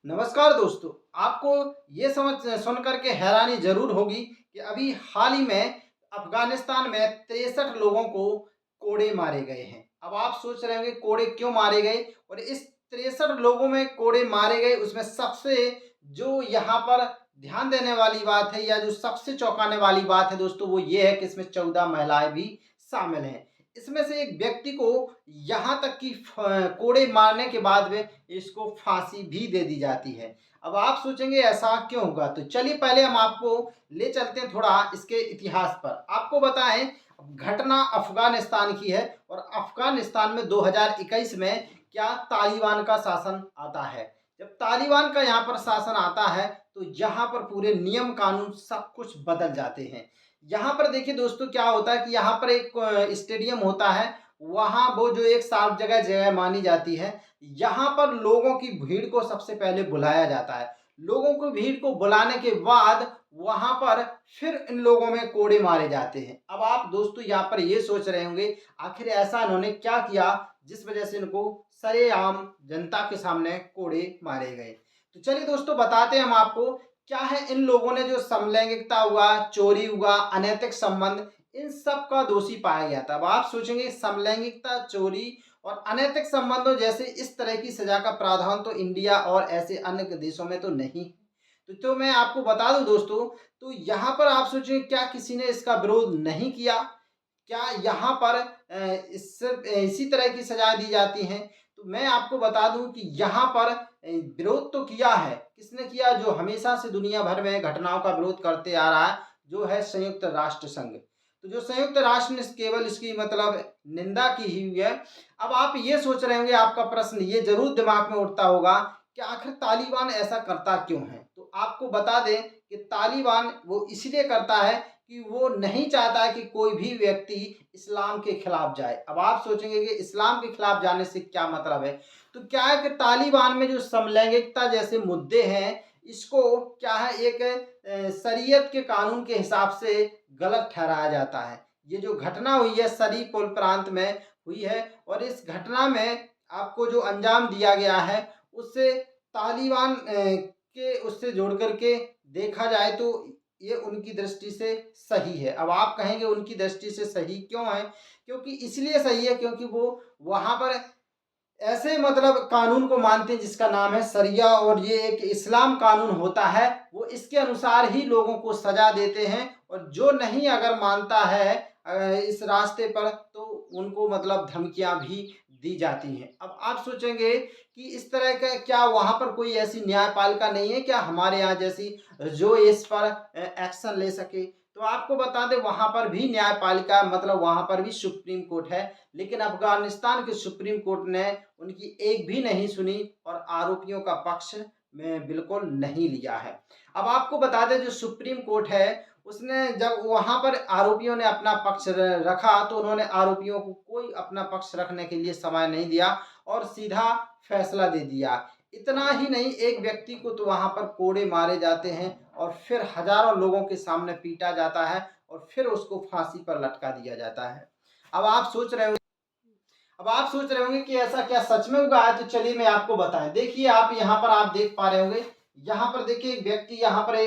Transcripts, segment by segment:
नमस्कार दोस्तों। आपको ये समझ सुन कर के हैरानी ज़रूर होगी कि अभी हाल ही में अफ़गानिस्तान में 63 लोगों को कोड़े मारे गए हैं। अब आप सोच रहे होंगे कोड़े क्यों मारे गए और इस 63 लोगों में कोड़े मारे गए उसमें सबसे जो यहाँ पर ध्यान देने वाली बात है या जो सबसे चौंकाने वाली बात है दोस्तों वो ये है कि इसमें 14 महिलाएँ भी शामिल हैं। इसमें से एक व्यक्ति को यहाँ तक कि कोड़े मारने के बाद में इसको फांसी भी दे दी जाती है। अब आप सोचेंगे ऐसा क्यों होगा? तो चलिए पहले हम आपको ले चलते हैं थोड़ा इसके इतिहास पर। आपको बताएँ घटना अफ़गानिस्तान की है और अफ़गानिस्तान में 2021 में क्या तालिबान का शासन आता है। जब तालिबान का यहाँ पर शासन आता है तो यहाँ पर पूरे नियम कानून सब कुछ बदल जाते हैं। यहाँ पर देखिए दोस्तों क्या होता है कि यहाँ पर एक स्टेडियम होता है, वहाँ वो जो एक सार्वजनिक जगह मानी जाती है, यहाँ पर लोगों की भीड़ को सबसे पहले बुलाया जाता है। लोगों को भीड़ को बुलाने के बाद वहाँ पर फिर इन लोगों में कोड़े मारे जाते हैं। अब आप दोस्तों यहाँ पर ये सोच रहे होंगे आखिर ऐसा इन्होंने क्या किया जिस वजह से इनको सरेआम जनता के सामने कोड़े मारे गए। तो चलिए दोस्तों बताते हैं हम आपको क्या है इन लोगों ने जो समलैंगिकता हुआ, चोरी हुआ, अनैतिक संबंध इन सब का दोषी पाया गया था। अब आप सोचेंगे समलैंगिकता, चोरी और अनैतिक संबंधों जैसे इस तरह की सज़ा का प्रावधान तो इंडिया और ऐसे अन्य देशों में तो नहीं है। तो मैं आपको बता दूँ दोस्तों, तो यहाँ पर आप सोचिए क्या किसी ने इसका विरोध नहीं किया? क्या यहाँ पर इसी तरह की सज़ा दी जाती हैं? तो मैं आपको बता दूँ कि यहाँ पर विरोध तो किया है। किसने किया? जो हमेशा से दुनिया भर में घटनाओं का विरोध करते आ रहा है, जो है संयुक्त राष्ट्र संघ। तो जो संयुक्त राष्ट्र ने केवल इसकी मतलब निंदा की ही हुई है। अब आप ये सोच रहे होंगे, आपका प्रश्न ये ज़रूर दिमाग में उठता होगा कि आखिर तालिबान ऐसा करता क्यों है? तो आपको बता दें कि तालिबान वो इसलिए करता है कि वो नहीं चाहता है कि कोई भी व्यक्ति इस्लाम के खिलाफ जाए। अब आप सोचेंगे कि इस्लाम के खिलाफ जाने से क्या मतलब है? तो क्या है कि तालिबान में जो समलैंगिकता जैसे मुद्दे हैं, इसको क्या है एक शरीयत के कानून के हिसाब से गलत ठहराया जाता है। ये जो घटना हुई है शरीफपुर प्रांत में हुई है और इस घटना में आपको जो अंजाम दिया गया है, उससे तालिबान के उससे जोड़ कर के देखा जाए तो ये उनकी दृष्टि से सही है। अब आप कहेंगे उनकी दृष्टि से सही क्यों है? क्योंकि इसलिए सही है क्योंकि वो वहाँ पर ऐसे मतलब कानून को मानते हैं जिसका नाम है शरिया और ये एक इस्लाम कानून होता है, वो इसके अनुसार ही लोगों को सज़ा देते हैं और जो नहीं अगर मानता है इस रास्ते पर तो उनको मतलब धमकियाँ भी दी जाती हैं। अब आप सोचेंगे कि इस तरह का क्या वहाँ पर कोई ऐसी न्यायपालिका नहीं है क्या हमारे यहाँ जैसी जो इस पर एक्शन ले सके? तो आपको बता दें वहाँ पर भी न्यायपालिका मतलब वहाँ पर भी सुप्रीम कोर्ट है, लेकिन अफ़गानिस्तान के सुप्रीम कोर्ट ने उनकी एक भी नहीं सुनी और आरोपियों का पक्ष में बिल्कुल नहीं लिया है। अब आपको बता दें जो सुप्रीम कोर्ट है, उसने जब वहाँ पर आरोपियों ने अपना पक्ष रखा तो उन्होंने आरोपियों को कोई अपना पक्ष रखने के लिए समय नहीं दिया और सीधा फैसला दे दिया। इतना ही नहीं एक व्यक्ति को तो वहाँ पर कोड़े मारे जाते हैं और फिर हज़ारों लोगों के सामने पीटा जाता है और फिर उसको फांसी पर लटका दिया जाता है। अब आप सोच रहे हो अब आप सोच रहे होंगे कि ऐसा क्या सच में हुआ है? तो चलिए मैं आपको बताएँ। देखिए आप यहाँ पर आप देख पा रहे होंगे, यहाँ पर देखिए एक व्यक्ति यहाँ पर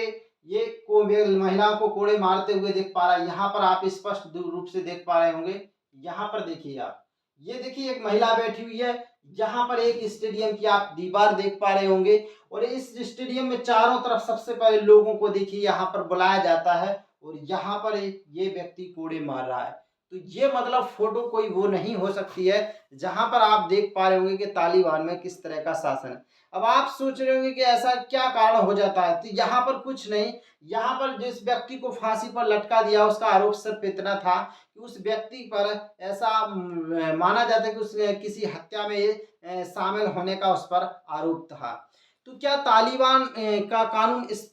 ये को महिलाओं को कोड़े मारते हुए देख पा रहा है। यहाँ पर आप स्पष्ट रूप से देख पा रहे होंगे। यहाँ पर देखिए आप, ये देखिए एक महिला बैठी हुई है। यहाँ पर एक स्टेडियम की आप दीवार देख पा रहे होंगे और इस स्टेडियम में चारों तरफ सबसे पहले लोगों को देखिए यहाँ पर बुलाया जाता है और यहाँ पर ये व्यक्ति कोड़े मार रहा है। तो ये मतलब फ़ोटो कोई वो नहीं हो सकती है, जहाँ पर आप देख पा रहे होंगे कि तालिबान में किस तरह का शासन है। अब आप सोच रहे होंगे कि ऐसा क्या कारण हो जाता है? तो यहाँ पर कुछ नहीं, यहाँ पर जिस व्यक्ति को फांसी पर लटका दिया उसका आरोप सिर्फ़ इतना था कि उस व्यक्ति पर ऐसा माना जाता है कि उसने किसी हत्या में शामिल होने का उस पर आरोप था। तो क्या तालिबान का कानून इसी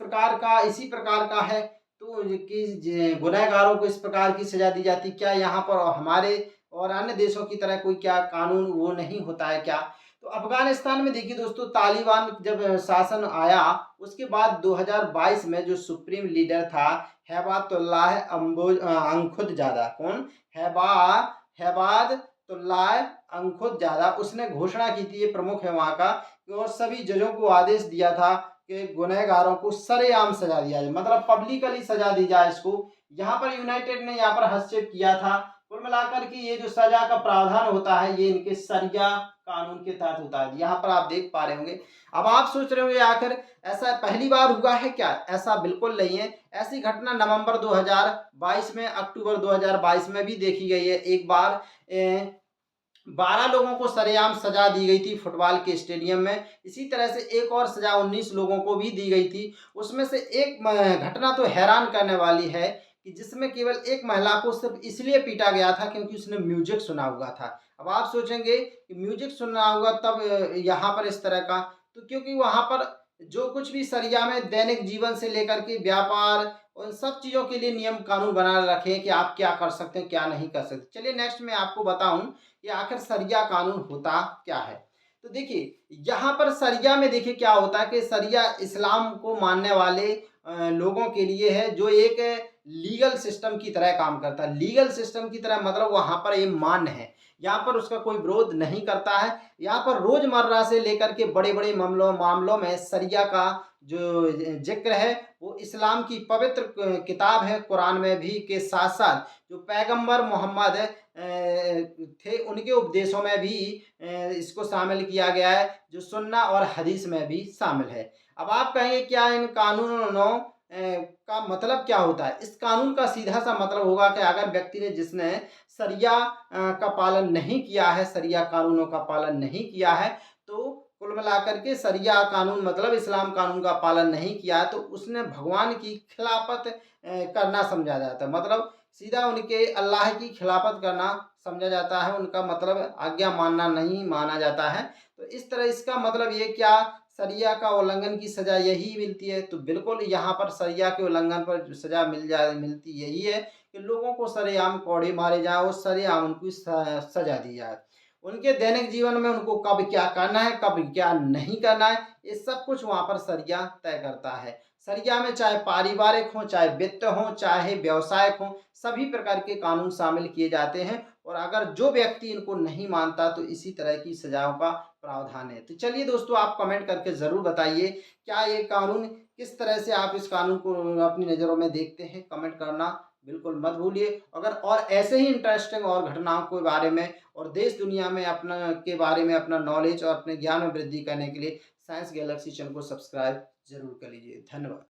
प्रकार का है? तो ये कि गुनहगारों को इस प्रकार की सज़ा दी जाती, क्या यहाँ पर हमारे और अन्य देशों की तरह कोई क्या कानून वो नहीं होता है क्या? तो अफ़गानिस्तान में देखिए दोस्तों तालिबान जब शासन आया उसके बाद 2022 में जो सुप्रीम लीडर था हैबातुल्लाह अंखुंदज़ादा कौन? हैबा हैबातुल्लाह अंखुंदज़ादा उसने घोषणा की थी, ये प्रमुख है वहाँ का, और सभी जजों को आदेश दिया था कि गुनहगारों को सरेआम सजा दिया जाए, मतलब पब्लिकली सजा दी जाए इसको। यहाँ पर यूनाइटेड ने यहाँ पर हस्तक्षेप किया था। कुल मिलाकर के ये जो सजा का प्रावधान होता है ये इनके शरिया कानून के तहत होता है। यहाँ पर आप देख पा रहे होंगे। अब आप सोच रहे होंगे आखिर ऐसा पहली बार हुआ है क्या? ऐसा बिल्कुल नहीं है। ऐसी घटना नवंबर 2022 में, अक्टूबर 2022 में भी देखी गई है। एक बार 12 लोगों को सरेआम सजा दी गई थी फुटबॉल के स्टेडियम में। इसी तरह से एक और सजा 19 लोगों को भी दी गई थी। उसमें से एक घटना तो हैरान करने वाली है कि जिसमें केवल एक महिला को सिर्फ इसलिए पीटा गया था क्योंकि उसने म्यूजिक सुना हुआ था। अब आप सोचेंगे कि म्यूजिक सुना होगा तब यहाँ पर इस तरह का, तो क्योंकि वहाँ पर जो कुछ भी सरिया में दैनिक जीवन से लेकर के व्यापार, उन सब चीज़ों के लिए नियम कानून बना रखे हैं कि आप क्या कर सकते हैं, क्या नहीं कर सकते। चलिए नेक्स्ट मैं आपको बताऊं कि आखिर सरिया कानून होता क्या है। तो देखिए यहाँ पर सरिया में देखिए क्या होता है कि सरिया इस्लाम को मानने वाले लोगों के लिए है, जो एक लीगल सिस्टम की तरह काम करता है। लीगल सिस्टम की तरह मतलब वहाँ पर ये मान्य है, यहाँ पर उसका कोई विरोध नहीं करता है। यहाँ पर रोजमर्रा से लेकर के बड़े बड़े मामलों मामलों में सरिया का जो जिक्र है वो इस्लाम की पवित्र किताब है कुरान में भी के साथ साथ जो पैगंबर मोहम्मद थे उनके उपदेशों में भी इसको शामिल किया गया है, जो सुन्ना और हदीस में भी शामिल है। अब आप कहेंगे क्या इन कानूनों का मतलब क्या होता है? इस कानून का सीधा सा मतलब होगा कि अगर व्यक्ति ने जिसने सरिया का पालन नहीं किया है, सरिया कानूनों का पालन नहीं किया है, तो कुल मिलाकर के सरिया कानून मतलब इस्लाम कानून का पालन नहीं किया है, तो उसने भगवान की खिलाफत करना समझा जाता है। मतलब सीधा उनके अल्लाह की खिलाफत करना समझा जाता है, उनका मतलब आज्ञा मानना नहीं माना जाता है। तो इस तरह इसका मतलब ये क्या सरिया का उल्लंघन की सज़ा यही मिलती है? तो बिल्कुल यहाँ पर सरिया के उल्लंघन पर जो सज़ा मिलती यही है कि लोगों को सरेआम कोड़े मारे जाएँ और सरेआम उनको सज़ा दी जाए। उनके दैनिक जीवन में उनको कब क्या करना है, कब क्या नहीं करना है, ये सब कुछ वहाँ पर सरिया तय करता है। सरिया में चाहे पारिवारिक हों, चाहे वित्त हों, चाहे व्यवसायिक हों, सभी प्रकार के कानून शामिल किए जाते हैं और अगर जो व्यक्ति इनको नहीं मानता तो इसी तरह की सज़ाओं का प्रावधान है। तो चलिए दोस्तों आप कमेंट करके ज़रूर बताइए, क्या ये कानून किस तरह से आप इस कानून को अपनी नज़रों में देखते हैं? कमेंट करना बिल्कुल मत भूलिए। अगर और ऐसे ही इंटरेस्टिंग और घटनाओं के बारे में और देश दुनिया में अपना के बारे में अपना नॉलेज और अपने ज्ञान में वृद्धि करने के लिए साइंस गैलेक्सी चैनल को सब्सक्राइब ज़रूर कर लीजिए। धन्यवाद।